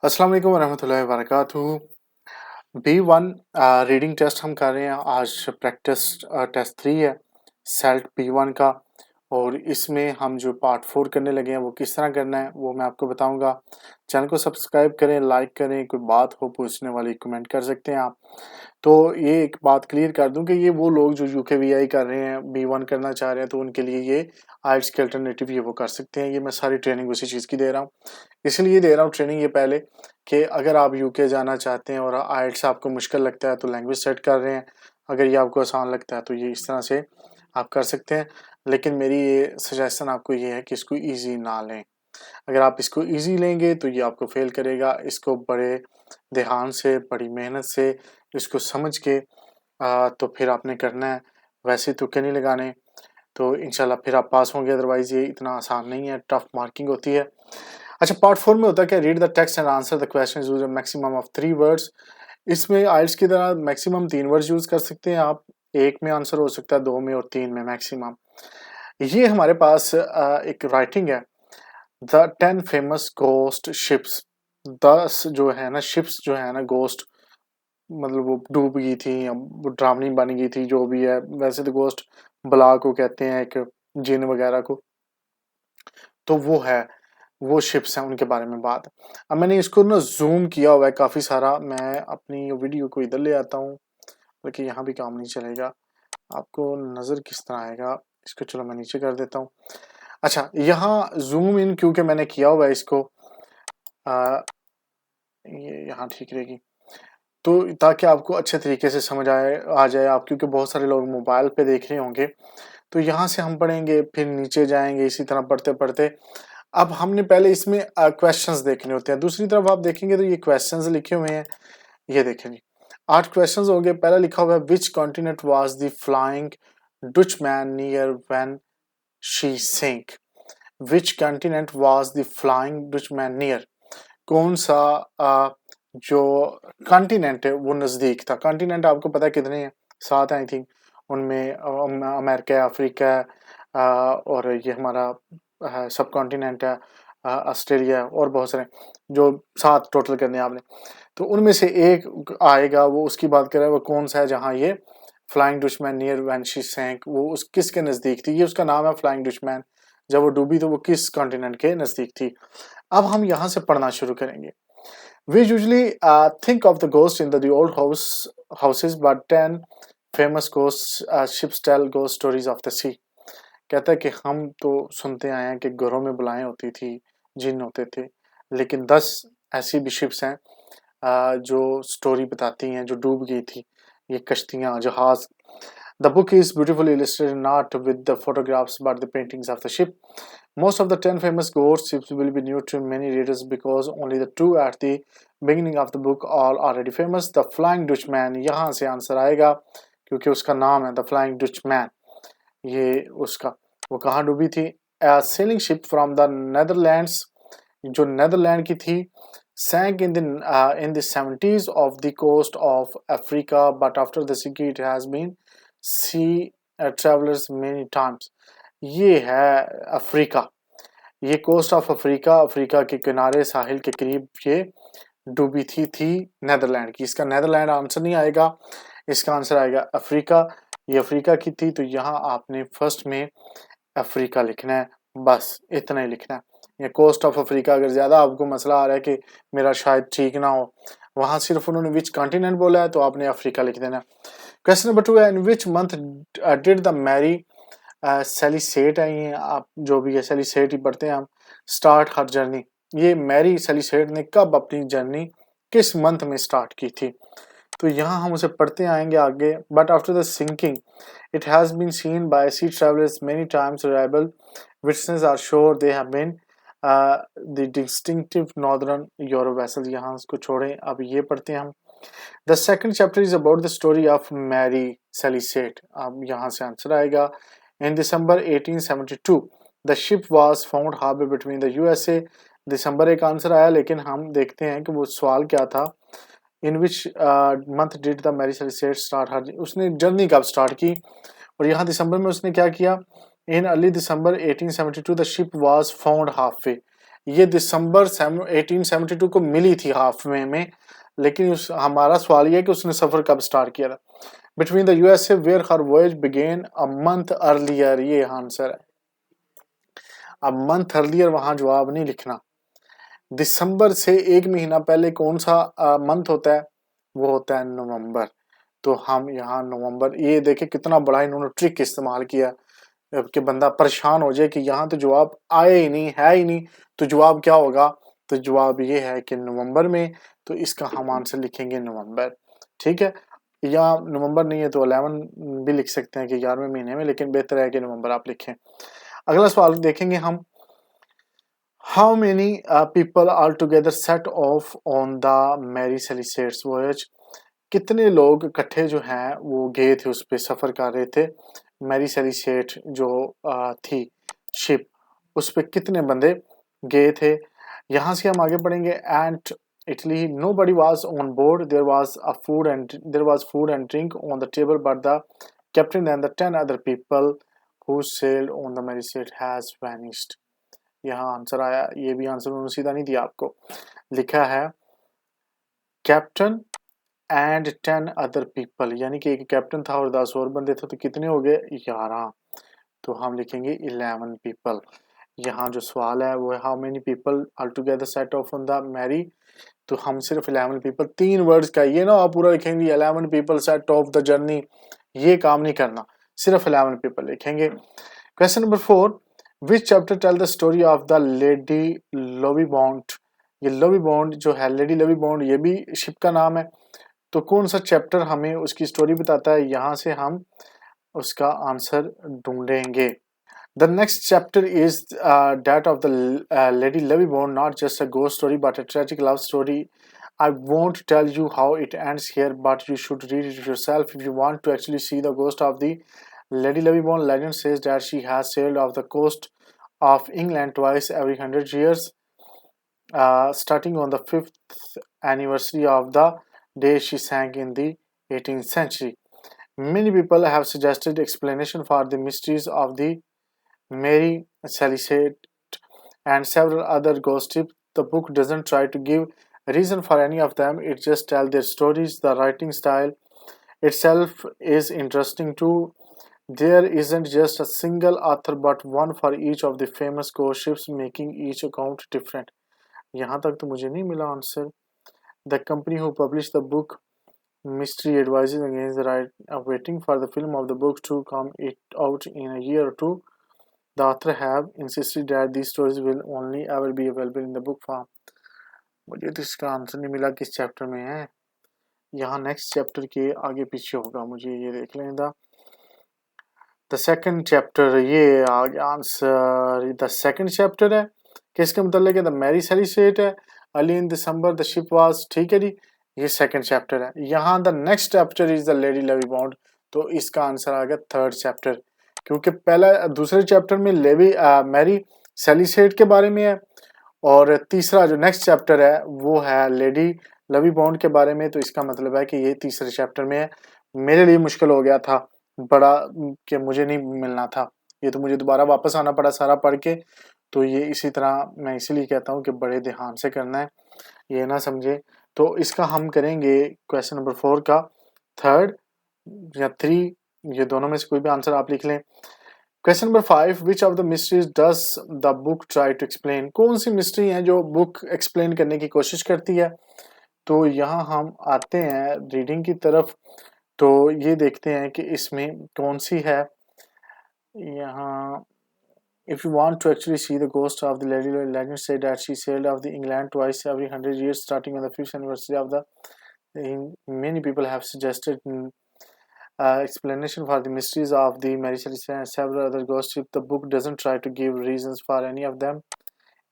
अस्सलाम वालेकुम वरहमतुल्लाहि वबरकातुहू। B1 रीडिंग टेस्ट हम कर रहे हैं। आज प्रैक्टिस टेस्ट 3 है सेल्ट B1 का, और इसमें हम जो पार्ट 4 करने लगे हैं वो किस तरह करना है वो मैं आपको बताऊंगा। चैनल को सब्सक्राइब करें, लाइक करें, कोई बात हो पूछने वाली कमेंट कर सकते हैं आप। तो ये एक बात क्लियर कर दूं कि ये वो लोग जो UKVI कर रहे हैं, B1 करना चाह रहे हैं, तो उनके लिए ये आइल्स के अल्टरनेटिव ये वो कर सकते हैं। ये मैं सारी ट्रेनिंग उसी चीज़ की दे रहा हूँ, इसलिए दे रहा हूँ ट्रेनिंग ये पहले कि अगर आप UK जाना चाहते हैं और आइल्स आपको मुश्किल लगता है तो लैंग्वेज सेट कर रहे हैं, अगर ये आपको आसान लगता है तो ये इस तरह से आप कर सकते हैं। लेकिन मेरी ये सजेशन आपको ये है कि इसको ईजी ना लें। अगर आप इसको ईजी लेंगे तो ये आपको फेल करेगा। इसको बड़े ध्यान से, बड़ी मेहनत से इसको समझ के तो फिर आपने करना है, वैसे तुक्के नहीं लगाने, तो इंशाल्लाह फिर आप पास होंगे। अदरवाइज ये इतना आसान नहीं है, टफ मार्किंग होती है। अच्छा, पार्ट 4 में होता है क्या, read the text and answer the question use a maximum of 3 words. इसमें आइल्स की तरह मैक्सिमम 3 वर्ड्स यूज कर सकते हैं आप। एक में आंसर हो सकता है, 2 में, और 3 में मैक्सिमम। ये हमारे पास एक राइटिंग है, द 10 फेमस गोस्ट शिप्स। 10 जो है ना शिप्स जो है ना गोस्ट, मतलब वो डूब गई थी या वो ड्रावनी बन गई थी, जो भी है। वैसे तो गोस्ट बला को कहते हैं, एक जिन वगैरह को, तो वो है, वो शिप्स हैं, उनके बारे में बात है। अब मैंने इसको ना जूम किया हुआ है काफ़ी सारा। मैं अपनी वीडियो को इधर ले आता हूँ, बल्कि यहाँ भी काम नहीं चलेगा, आपको नज़र किस तरह आएगा। इसको चलो मैं नीचे कर देता हूँ। अच्छा, यहाँ जूम इन क्योंकि मैंने किया हुआ है इसको, ये यहाँ ठीक रहेगी, तो ताकि आपको अच्छे तरीके से समझ आ जाए आप, क्योंकि बहुत सारे लोग मोबाइल पे देख रहे होंगे। तो यहाँ से हम पढ़ेंगे, फिर नीचे जाएंगे, इसी तरह पढ़ते पढ़ते। अब हमने पहले इसमें क्वेश्चंस देखने होते हैं। दूसरी तरफ आप देखेंगे तो ये क्वेश्चंस लिखे हुए हैं, ये देखें जी, 8 क्वेश्चंस हो गए। पहला लिखा हुआ है, which continent was the flying Dutchman near when she sank। Which continent was the flying Dutchman near, कौन सा जो कॉन्टिनेंट है वो नज़दीक था। कॉन्टिनेंट आपको पता है कितने हैं, 7 आई थिंक। उनमें अमेरिका, अफ्रीका, और ये हमारा सब कॉन्टिनेंट है, ऑस्ट्रेलिया, और बहुत सारे, जो 7 टोटल करने हैं आपने। तो उनमें से एक आएगा, वो उसकी बात कर रहा है, वो कौन सा है जहाँ ये flying Dutchman near when she sank, वो उस किसके नज़दीक थी। ये उसका नाम है फ्लाइंग डचमैन। जब वो डूबी तो वो किस कॉन्टिनेंट के नज़दीक थी। अब हम यहाँ से पढ़ना शुरू करेंगे। We usually think of the ghost in the old houses, but 10 famous ghost ships tell ghost stories of the sea। कहता है कि हम तो सुनते आए हैं कि घरों में बुलाएं होती थी, जिन होते थे, लेकिन 10 ऐसी भी शिप्स हैं जो स्टोरी बताती हैं, जो डूब गई थी, ये कश्तियाँ, जहाज। The book is beautifully illustrated, not with the photographs but the paintings of the ship. Most of the 10 famous ghost ships will be new to many readers because only the 2 at the beginning of the book are already famous. The Flying Dutchman, यहाँ से answer आएगा क्योंकि उसका नाम है The Flying Dutchman। ये उसका, वो कहाँ डूबी थी? A sailing ship from the Netherlands, जो नेदरलैंड की थी, sank in the 70s of the coast of Africa, but after the sinking it has been sea travelers many times। ये है अफ्रीका, ये कोस्ट ऑफ अफ्रीका, अफ्रीका के किनारे, साहिल के करीब ये डूबी थी नेदरलैंड की। इसका नेदरलैंड आंसर नहीं आएगा, इसका आंसर आएगा अफ्रीका। ये अफ्रीका की थी, तो यहाँ आपने फर्स्ट में अफ्रीका लिखना है, बस इतना ही लिखना है। ये कोस्ट ऑफ अफ्रीका, अगर ज़्यादा आपको मसला आ रहा है कि मेरा शायद ठीक ना हो, वहाँ सिर्फ उन्होंने विच कॉन्टिनेंट बोला है, तो आपने अफ्रीका लिख देना। क्वेश्चन नंबर 2 है, in which month did the Mary Celeste है, ये आप जो भी है सेलिसेट ही पढ़ते हैं हम, स्टार्ट हर जर्नी। ये मैरी सेलिसेट ने कब अपनी जर्नी, किस मंथ में स्टार्ट की थी। तो यहाँ हम उसे पढ़ते आएंगे आगे। But after the sinking it has been seen by sea travellers many times, reliable witnesses are sure they have been the distinctive northern Europe vessel. यहाँ उसको छोड़ें, अब ये पढ़ते हैं हम। The second chapter is about the story of Mary Celeste. अब यहाँ से आंसर आएगा। In December 1872 the ship was found harbour between the USA। दिसंबर एक आंसर आया, लेकिन हम देखते हैं कि वो सवाल क्या था। In which month did the Mary Celeste start her, उसने जर्नी कब स्टार्ट की, और यहाँ दिसंबर में उसने क्या किया। In early December 1872 the ship was found half way. ये दिसंबर 1872 को मिली थी हाफ में, लेकिन हमारा सवाल ये है कि उसने सफर कब स्टार्ट किया था। Between the USA where her voyage began a month earlier, ये आंसर है। अब मंथ अर्लियर वहां जवाब नहीं लिखना। दिसंबर से एक महीना पहले कौन सा मंथ होता है, वो होता है नवंबर। तो हम यहाँ नवंबर, ये देखे कितना बड़ा इन्होंने ट्रिक इस्तेमाल किया कि बंदा परेशान हो जाए कि यहाँ तो जवाब आए ही नहीं, है ही नहीं, तो जवाब क्या होगा। तो जवाब ये है कि नवंबर में, तो इसका हम आंसर लिखेंगे नवंबर। ठीक है, या नवंबर नहीं है तो 11 भी लिख सकते हैं कि 11वें महीने में, लेकिन बेहतर है कि नवंबर आप लिखें। अगला सवाल देखेंगे हम। How many people all together set off on the Mary Celeste's voyage, कितने लोग इकट्ठे जो हैं वो गए थे, उस पर सफर कर रहे थे। मैरी सेलिसेट जो थी शिप, उस पर कितने बंदे गए थे। यहाँ से हम आगे बढ़ेंगे। And Italy nobody was on board, there was food and drink on the table, but the captain and the 10 other people who sailed on the Mary set has vanished. यहाँ आंसर आया, ये भी answer उन्होंने सीधा नहीं दिया आपको, लिखा है कैप्टन एंड 10 अदर पीपल, यानी कि एक कैप्टन था और 10 और बंदे थे, तो कितने हो गए 11। तो हम लिखेंगे 11 पीपल। यहाँ जो सवाल है वो है how many people all together set off on the Mary, तो हम सिर्फ 11 पीपल, 3 वर्ड्स का, ये ना आप पूरा लिखेंगे 11 people set off the journey, ये काम नहीं करना, सिर्फ 11 पीपल लिखेंगे। Question number 4, which chapter tell the story of the lady Lovey Bond, ये लवी बॉन्ड जो है, लेडी लवी बॉन्ड, ये भी शिप का नाम है, तो कौन सा चैप्टर हमें उसकी स्टोरी बताता है, यहाँ से हम उसका आंसर ढूंढेंगे। The next chapter is that of the lady Lovibond, not just a ghost story but a tragic love story. I won't tell you how it ends here, but you should read it yourself if you want to actually see the ghost of the Lady Lovibond. Legend says that she has sailed off the coast of England twice every 100 years, starting on the 5th anniversary of the day she sank in the 18th century. Many people have suggested explanation for the mysteries of the Mary Salicet and several other ghost ships. The book doesn't try to give a reason for any of them, it just tells their stories. The writing style itself is interesting too. There isn't just a single author but one for each of the famous ghost ships, making each account different. यहाँ तक तो मुझे नहीं मिला answer. The company who published the book Mystery advises against the right of waiting for the film of the book to come out in a year or two. The author have insisted that these stories will only ever be available in the book form. मुझे तो इसका answer नहीं मिला किस chapter में है, यहाँ next chapter के आगे पीछे होगा, मुझे ये देख लें। द सेकंड चैप्टर, ये आ गया आंसर, द सेकंड चैप्टर है, किसके मतलब है, द मैरी सेलिसेट है, early in December the ship was, ठीक है जी, ये सेकंड चैप्टर है। यहाँ the next chapter is the lady Lovey Bond, तो इसका आंसर आ गया थर्ड चैप्टर, क्योंकि पहला दूसरे चैप्टर में मैरी सेलिसेट के बारे में है, और तीसरा जो नेक्स्ट चैप्टर है वो है लेडी लवी बॉन्ड के बारे में, तो इसका मतलब है कि ये तीसरे चैप्टर में है। मेरे लिए मुश्किल हो गया था बड़ा कि मुझे नहीं मिलना था, ये तो मुझे दोबारा वापस आना पड़ा सारा पढ़ के, तो ये इसी तरह मैं इसीलिए कहता हूँ कि बड़े ध्यान से करना है, ये ना समझे। तो इसका हम करेंगे क्वेश्चन नंबर 4 का थर्ड या 3, ये दोनों में से कोई भी आंसर आप लिख लें। Question number 5, which of the mysteries does the book try to explain, कौन सी मिस्ट्री है जो बुक एक्सप्लेन करने की कोशिश करती है। तो यहाँ हम आते हैं रीडिंग की तरफ, तो ये देखते हैं कि इसमें कौन सी है। यहाँ if you want to actually see the ghost of the lady, legend say that she sailed off the England twice every 100 years, starting on the 5th anniversary of the. Many people have suggested explanation for the mysteries of the Mary Celeste and several other ghost ships. The book doesn't try to give reasons for any of them.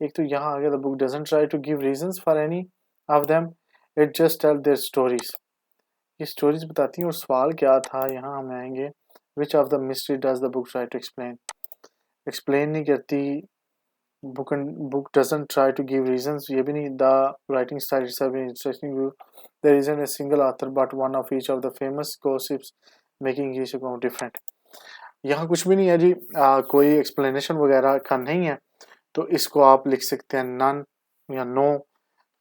एक तो यहाँ आ गया, the book doesn't try to give reasons for any of them. It just tells their stories. ये stories बताती हैं, और सवाल क्या था यहाँ हम आएंगे, which of the mystery does the book try to explain. Explain नहीं करती, book doesn't try to give reasons, ये भी नहीं। The writing style itself is interesting. There isn't a single author but one of each of the famous gossips, making each account different. यहाँ कुछ भी नहीं है जी, कोई explanation वगैरह का नहीं है, तो इसको आप लिख सकते हैं नन या नो,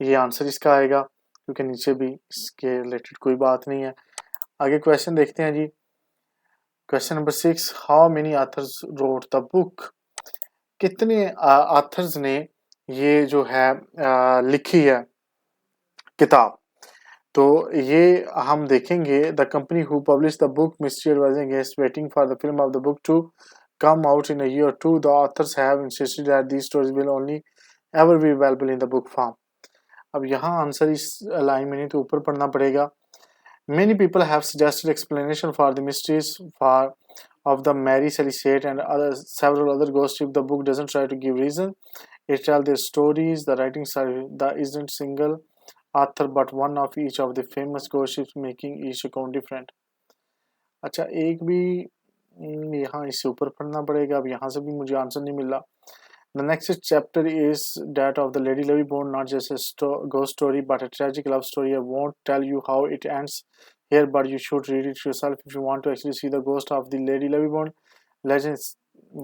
ये आंसर इसका आएगा क्योंकि नीचे भी इसके रिलेटेड कोई बात नहीं है। आगे क्वेश्चन देखते हैं जी। Question number 6, how many authors wrote the book? कितने ऑथर्स ने ये जो है लिखी है किताब? तो ये हम देखेंगे। The company who publish the book mystery advising is waiting for the film of the book to come out in a year or two. The authors have insisted that these stories will only ever be available in the book form. अब यहाँ answer इस line में नहीं तो ऊपर पढ़ना पड़ेगा। Many people have suggested explanation for the mysteries for of the Mary Sally Saint and several other ghosts. If the book doesn't try to give reason, it tells their stories. The writing style that isn't single author but one of each of the famous ghost ships, making each account different. अच्छा एक भी यहाँ इससे ऊपर पढ़ना पड़ेगा। अब यहाँ से भी मुझे आंसर नहीं मिल रहा। The next chapter is that of the Lady Levyborn, not just a ghost story, but a tragic love story. I won't tell you how it ends here, but you should read it yourself if you want to actually see the ghost of the Lady Levyborn. Legends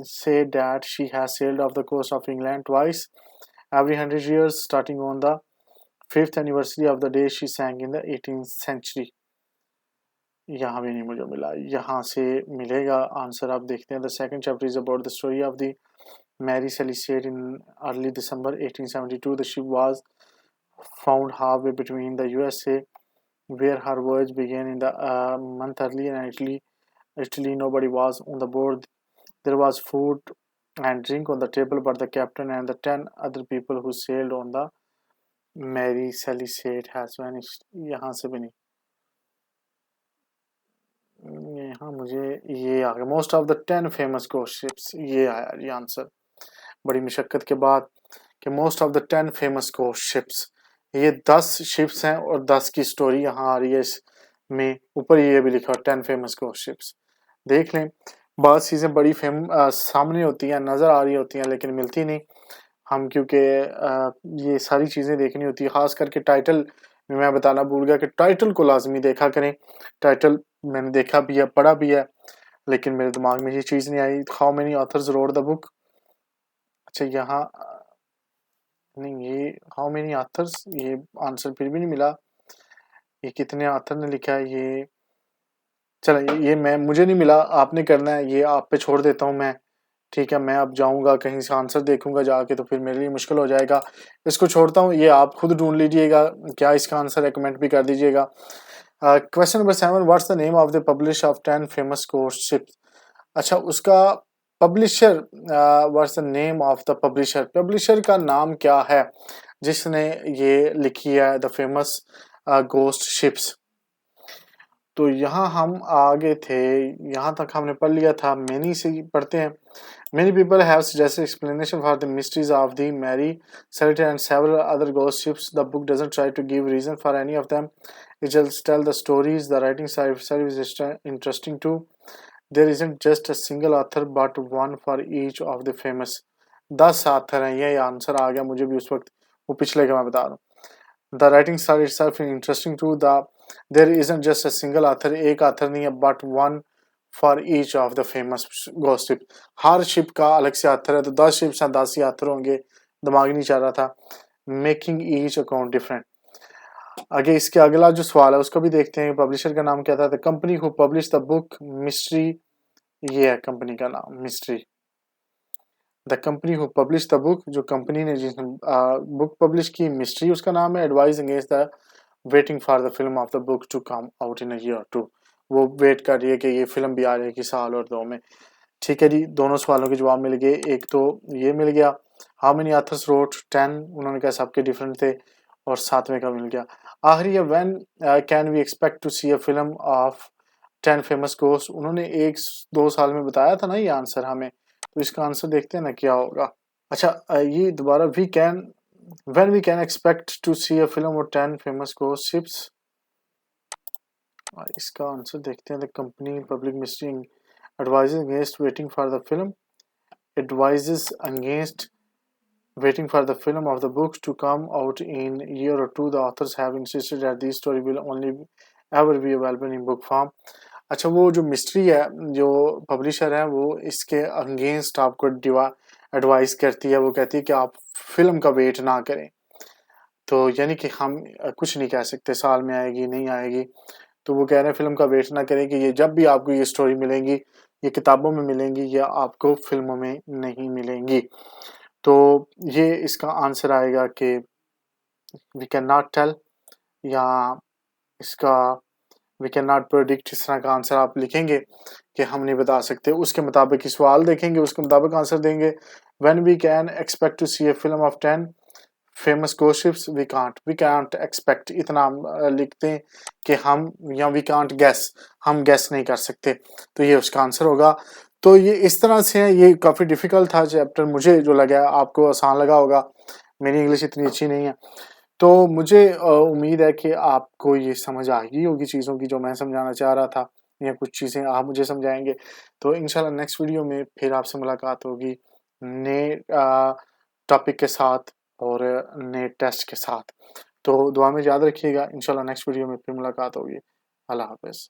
say that she has sailed off the coast of England twice every 100 years, starting on the 5th anniversary of the day she sank in the 18th century. यहाँ भी नहीं मुझे मिला, यहाँ से मिलेगा answer. आप देखते हैं। The second chapter is about the story of the Mary Sally Saint in early December 1872. The ship was found halfway between the USA, where her voyage began, in the month earlier, and Italy. Nobody was on the board. There was food and drink on the table, but the captain and the 10 other people who sailed on the Mary Sally Saint has vanished. यहाँ से भी नहीं, यहाँ मुझे ये आ गया। Most of the 10 famous ghost ships, ये आया ये आंसर बड़ी मुशक्कत के बाद कि most of the 10 famous ghost ships, ये 10 शिप्स हैं और 10 की स्टोरी यहाँ आ रही है इसमें। ऊपर ये भी लिखा 10 फेमस घोस्ट शिप्स। देख लें, बहुत चीज़ें बड़ी सामने होती हैं, नज़र आ रही होती हैं, लेकिन मिलती नहीं हम, क्योंकि ये सारी चीज़ें देखनी होती है। ख़ास करके टाइटल में मैं बताना भूल गया कि टाइटल को लाजमी देखा करें। टाइटल मैंने देखा भी है, पढ़ा भी है, लेकिन मेरे दिमाग में ये चीज़ नहीं आई। How many authors wrote the book? अच्छा यहाँ नहीं, ये हाउ मेनी ऑथर्स, ये आंसर फिर भी नहीं मिला। ये कितने ऑथर ने लिखा है ये, चलो ये मैं मुझे नहीं मिला, आपने करना है, ये आप पे छोड़ देता हूँ मैं। ठीक है, मैं अब जाऊँगा कहीं से आंसर देखूँगा जाके, तो फिर मेरे लिए मुश्किल हो जाएगा। इसको छोड़ता हूँ, ये आप खुद ढूंढ लीजिएगा क्या इसका आंसर है, कमेंट भी कर दीजिएगा। Question number 7, what's the name of the publish of 10 famous ghost ships? अच्छा उसका publisher, what's the name of the publisher, publisher का नाम क्या है जिसने ये लिखी है द फेमस घोस्ट शिप्स? तो यहाँ हम आगे थे, यहाँ तक हमने पढ़ लिया था। मैनी से पढ़ते हैं। Many people have suggested explanation for the mysteries of the Mary Sally and several other ghost ships. The book doesn't try to give reason for any of them. It just tells the stories. The writing side is interesting too. There isn't just a single author but one for each of the famous. 10 author हैं, ये answer आ गया मुझे भी उस वक्त, वो पिछले का मैं बता रहा हूँ। The writing style itself is interesting too. There isn't just a single author, एक author नहीं है, but one for each of the famous ghost ship. Her ship का अलग से author है, तो 10 शिप्स हैं, 10 ही author होंगे। दिमाग नहीं चल रहा था। Making each account different. आगे इसके अगला जो सवाल है उसको भी देखते हैं। पब्लिशर का नाम क्या था? The company who publish the book mystery, ये है कंपनी का नाम mystery. The company who publish the book, जो कंपनी ने जिसने बुक पब्लिश की, मिस्ट्री उसका नाम है। Advise against the waiting for the film of the book to come out in a year और टू, वो वेट कर रही है कि ये फिल्म भी आ जाएगी साल और 2 में। ठीक है जी, दोनों सवालों के जवाब मिल गए। एक तो ये मिल गया हाउ मेनी ऑथर्स रोट 10, उन्होंने कहा सबके डिफरेंट थे, और 7वें का मिल गया। आखिरी है when can we expect to see a film of 10 famous ghost, उन्होंने 1-2 साल में बताया था ना ये आंसर हमें, तो इसका आंसर देखते हैं ना क्या होगा। अच्छा ये दोबारा we can when we can expect to see a film of 10 famous ghost ships, इसका आंसर देखते हैं। The company public mystery advises against waiting for the film, advises against waiting for the film of the books to come out in a year or two. The authors have insisted that these story will only ever be available in book form. अच्छा वो जो mystery है, जो publisher है वो इसके against आपको advice करती है, वो कहती है कि आप फ़िल्म का वेट ना करें। तो यानी कि हम कुछ नहीं कह सकते साल में आएगी, नहीं आएगी। तो वो कह रहे हैं फ़िल्म का वेट ना करें कि ये जब भी आपको ये स्टोरी मिलेंगी, ये किताबों में मिलेंगी या आपको फ़िल्मों में नहीं मिलेंगी। तो ये इसका आंसर आएगा कि वी कैन नॉट टेल, या इसका वी कैन नॉट प्रेडिक्ट, इस तरह का आंसर आप लिखेंगे कि हम नहीं बता सकते। उसके मुताबिक ही सवाल देखेंगे, उसके मुताबिक आंसर देंगे। When we can expect to see a film of 10 famous gossips, we can't expect, इतना हम लिखते हैं कि हम, या वी कांट गेस, हम गेस नहीं कर सकते। तो ये उसका आंसर होगा। तो ये इस तरह से है, ये काफ़ी डिफ़िकल्ट था चैप्टर, मुझे जो लगा आपको आसान लगा होगा। मेरी इंग्लिश इतनी अच्छी नहीं है। तो मुझे उम्मीद है कि आपको ये समझ आ गई होगी चीज़ों की जो मैं समझाना चाह रहा था, या कुछ चीज़ें आप मुझे समझाएँगे। तो इंशाल्लाह नेक्स्ट वीडियो में फिर आपसे मुलाकात होगी नए टॉपिक के साथ और नए टेस्ट के साथ। तो दुआ में याद रखिएगा, इंशाल्लाह नेक्स्ट वीडियो में फिर मुलाकात होगी। अल्लाह हाफ़िज़।